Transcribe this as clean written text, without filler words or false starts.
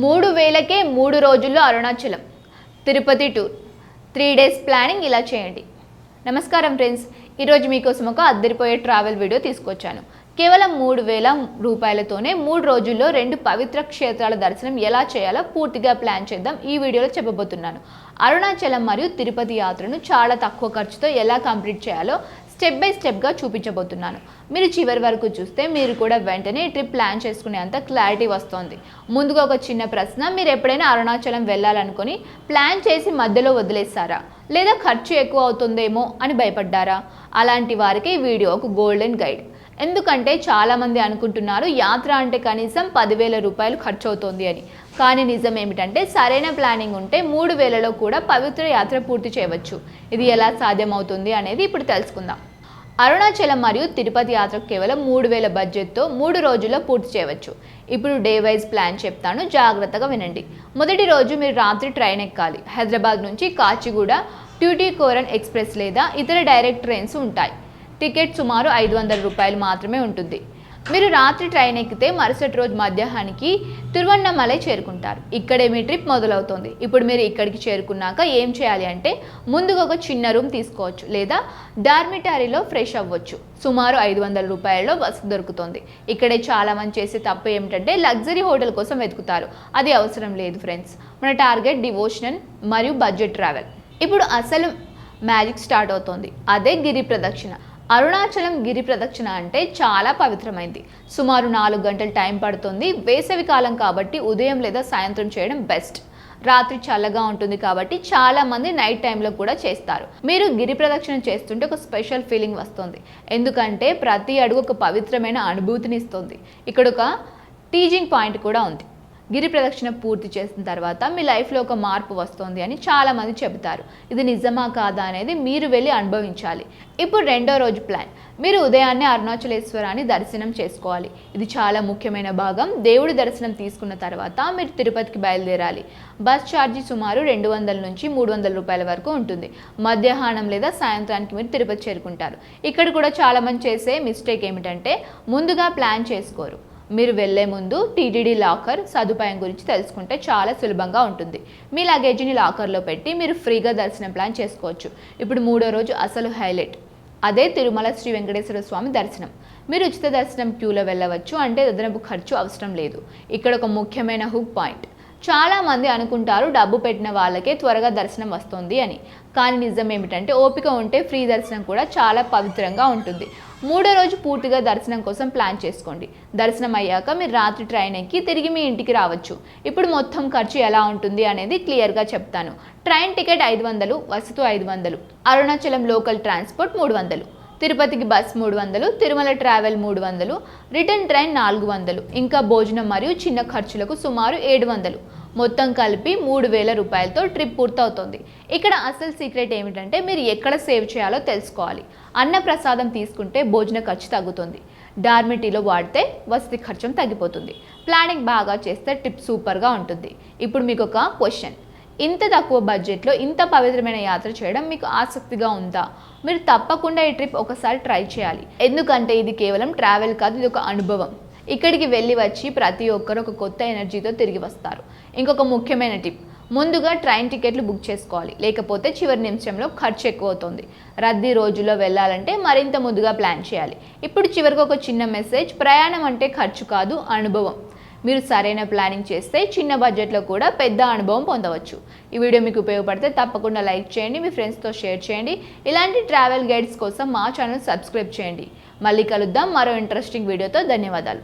3000కే 3 రోజుల్లో Arunachalam Tirupati tour 3 days planning ఇలా చేయండి. నమస్కారం ఫ్రెండ్స్, ఈరోజు మీకోసం ఒక అద్దరిపోయే ట్రావెల్ వీడియో తీసుకొచ్చాను. కేవలం 3000 రూపాయలతోనే 3 రోజుల్లో 2 పవిత్ర క్షేత్రాల దర్శనం ఎలా చేయాలో పూర్తిగా ప్లాన్ చేద్దాం. ఈ వీడియోలో చెప్పబోతున్నాను. అరుణాచలం మరియు తిరుపతి యాత్రను చాలా తక్కువ ఖర్చుతో ఎలా కంప్లీట్ చేయాలో స్టెప్ బై స్టెప్గా చూపించబోతున్నాను. మీరు చివరి వరకు చూస్తే మీరు కూడా వెంటనే ట్రిప్ ప్లాన్ చేసుకునేంత క్లారిటీ వస్తుంది. ముందుగా ఒక చిన్న ప్రశ్న, మీరు ఎప్పుడైనా అరుణాచలం వెళ్ళాలనుకొని ప్లాన్ చేసి మధ్యలో వదిలేస్తారా? లేదా ఖర్చు ఎక్కువ అవుతుందేమో అని భయపడ్డారా? అలాంటి వారికి ఈ వీడియో ఒక గోల్డెన్ గైడ్. ఎందుకంటే చాలామంది అనుకుంటున్నారు యాత్ర అంటే కనీసం 10,000 రూపాయలు ఖర్చు అవుతుంది అని. కానీ నిజం ఏమిటంటే సరైన ప్లానింగ్ ఉంటే 3,000లో కూడా పవిత్ర యాత్ర పూర్తి చేయవచ్చు. ఇది ఎలా సాధ్యమవుతుంది అనేది ఇప్పుడు తెలుసుకుందాం. అరుణాచలం మరియు తిరుపతి యాత్ర కేవలం 3,000 బడ్జెట్తో 3 రోజుల్లో పూర్తి చేయవచ్చు. ఇప్పుడు డే వైజ్ ప్లాన్ చెప్తాను, జాగ్రత్తగా వినండి. మొదటి రోజు మీరు రాత్రి ట్రైన్ ఎక్కాలి. హైదరాబాద్ నుంచి కాచిగూడ, ట్యూటికోరన్ ఎక్స్ప్రెస్ లేదా ఇతర డైరెక్ట్ ట్రైన్స్ ఉంటాయి. టికెట్ సుమారు 500 రూపాయలు మాత్రమే ఉంటుంది. మీరు రాత్రి ట్రైన్ ఎక్కితే మరుసటి రోజు మధ్యాహ్నానికి తిరువన్నమలై చేరుకుంటారు. ఇక్కడే మీ ట్రిప్ మొదలవుతుంది. ఇప్పుడు మీరు ఇక్కడికి చేరుకున్నాక ఏం చేయాలి అంటే ముందుగా ఒక చిన్న రూమ్ తీసుకోవచ్చు లేదా డార్మిటరీలో ఫ్రెష్ అవ్వచ్చు. సుమారు 500 రూపాయల్లో వసతి దొరుకుతుంది. ఇక్కడే చాలామంది చేసే తప్పు ఏమిటంటే లగ్జరీ హోటల్ కోసం వెతుకుతారు. అది అవసరం లేదు ఫ్రెండ్స్. మన టార్గెట్ డివోషనల్ మరియు బడ్జెట్ ట్రావెల్. ఇప్పుడు అసలు మ్యాజిక్ స్టార్ట్ అవుతుంది, అదే గిరి ప్రదక్షిణ. అరుణాచలం గిరి ప్రదక్షిణ అంటే చాలా పవిత్రమైంది. సుమారు 4 గంటలు టైం పడుతుంది. వేసవి కాలం కాబట్టి ఉదయం లేదా సాయంత్రం చేయడం బెస్ట్. రాత్రి చల్లగా ఉంటుంది కాబట్టి చాలా మంది నైట్ టైంలో కూడా చేస్తారు. మీరు గిరి ప్రదక్షిణ చేస్తుంటే ఒక స్పెషల్ ఫీలింగ్ వస్తుంది. ఎందుకంటే ప్రతి అడుగు ఒక పవిత్రమైన అనుభూతిని ఇస్తుంది. ఇక్కడ ఒక టీజింగ్ పాయింట్ కూడా ఉంది. గిరి ప్రదక్షిణ పూర్తి చేసిన తర్వాత మీ లైఫ్లో ఒక మార్పు వస్తుంది అని చాలామంది చెబుతారు. ఇది నిజమా కాదా అనేది మీరు వెళ్ళి అనుభవించాలి. ఇప్పుడు రెండో రోజు ప్లాన్. మీరు ఉదయాన్నే అరుణాచలేశ్వరాన్ని దర్శనం చేసుకోవాలి. ఇది చాలా ముఖ్యమైన భాగం. దేవుడి దర్శనం తీసుకున్న తర్వాత మీరు తిరుపతికి బయలుదేరాలి. బస్ ఛార్జీ సుమారు 200 నుంచి 300 రూపాయల వరకు ఉంటుంది. మధ్యాహ్నం లేదా సాయంత్రానికి మీరు తిరుపతి చేరుకుంటారు. ఇక్కడ కూడా చాలామంది చేసే మిస్టేక్ ఏమిటంటే ముందుగా ప్లాన్ చేసుకోరు. మీరు వెళ్లే ముందు టీటీడీ లాకర్ సదుపాయం గురించి తెలుసుకుంటే చాలా సులభంగా ఉంటుంది. మీ లగేజీని లాకర్లో పెట్టి మీరు ఫ్రీగా దర్శనం ప్లాన్ చేసుకోవచ్చు. ఇప్పుడు మూడో రోజు అసలు హైలైట్, అదే తిరుమల శ్రీ వెంకటేశ్వర స్వామి దర్శనం. మీరు ఉచిత దర్శనం క్యూలో వెళ్ళవచ్చు, అంటే అదనపు ఖర్చు అవసరం లేదు. ఇక్కడ ఒక ముఖ్యమైన హుక్ పాయింట్. చాలామంది అనుకుంటారు డబ్బు పెట్టిన వాళ్ళకే త్వరగా దర్శనం వస్తుంది అని. కానీ నిజం ఏమిటంటే ఓపిక ఉంటే ఫ్రీ దర్శనం కూడా చాలా పవిత్రంగా ఉంటుంది. మూడో రోజు పూర్తిగా దర్శనం కోసం ప్లాన్ చేసుకోండి. దర్శనం అయ్యాక మీరు రాత్రి ట్రైన్ ఎక్కి తిరిగి మీ ఇంటికి రావచ్చు. ఇప్పుడు మొత్తం ఖర్చు ఎలా ఉంటుంది అనేది క్లియర్గా చెప్తాను. ట్రైన్ టికెట్ 500, వసతి 500, అరుణాచలం లోకల్ ట్రాన్స్పోర్ట్ 300, తిరుపతికి bus 300, Tirumala travel 300, return train 400, ఇంకా భోజనం మరియు చిన్న ఖర్చులకు సుమారు 700. మొత్తం కలిపి 3,000 రూపాయలతో ట్రిప్ పూర్తవుతుంది. ఇక్కడ అసలు సీక్రెట్ ఏమిటంటే మీరు ఎక్కడ సేవ్ చేయాలో తెలుసుకోవాలి. అన్న ప్రసాదం తీసుకుంటే భోజన ఖర్చు తగ్గుతుంది. డార్మిటీలో వాడితే వసతి ఖర్చు తగ్గిపోతుంది. ప్లానింగ్ బాగా చేస్తే ట్రిప్ సూపర్గా ఉంటుంది. ఇప్పుడు మీకు ఒక క్వశ్చన్, ఇంత తక్కువ బడ్జెట్లో ఇంత పవిత్రమైన యాత్ర చేయడం మీకు ఆసక్తిగా ఉందా? మీరు తప్పకుండా ఈ ట్రిప్ ఒకసారి ట్రై చేయాలి. ఎందుకంటే ఇది కేవలం ట్రావెల్ కాదు, ఇది ఒక అనుభవం. ఇక్కడికి వెళ్ళి వచ్చి ప్రతి ఒక్కరు ఒక కొత్త ఎనర్జీతో తిరిగి వస్తారు. ఇంకొక ముఖ్యమైన టిప్, ముందుగా ట్రైన్ టికెట్లు బుక్ చేసుకోవాలి, లేకపోతే చివరి నిమిషంలో ఖర్చు ఎక్కువ అవుతుంది. రద్దీ రోజుల్లో వెళ్ళాలంటే మరింత ముందుగా ప్లాన్ చేయాలి. ఇప్పుడు చివరికి ఒక చిన్న మెసేజ్, ప్రయాణం అంటే ఖర్చు కాదు, అనుభవం. మీరు సరైన ప్లానింగ్ చేస్తే చిన్న బడ్జెట్లో కూడా పెద్ద అనుభవం పొందవచ్చు. ఈ వీడియో మీకు ఉపయోగపడితే తప్పకుండా లైక్ చేయండి, మీ ఫ్రెండ్స్తో షేర్ చేయండి. ఇలాంటి ట్రావెల్ గైడ్స్ కోసం మా ఛానల్ సబ్స్క్రైబ్ చేయండి. మళ్ళీ కలుద్దాం మరో ఇంట్రెస్టింగ్ వీడియోతో. ధన్యవాదాలు.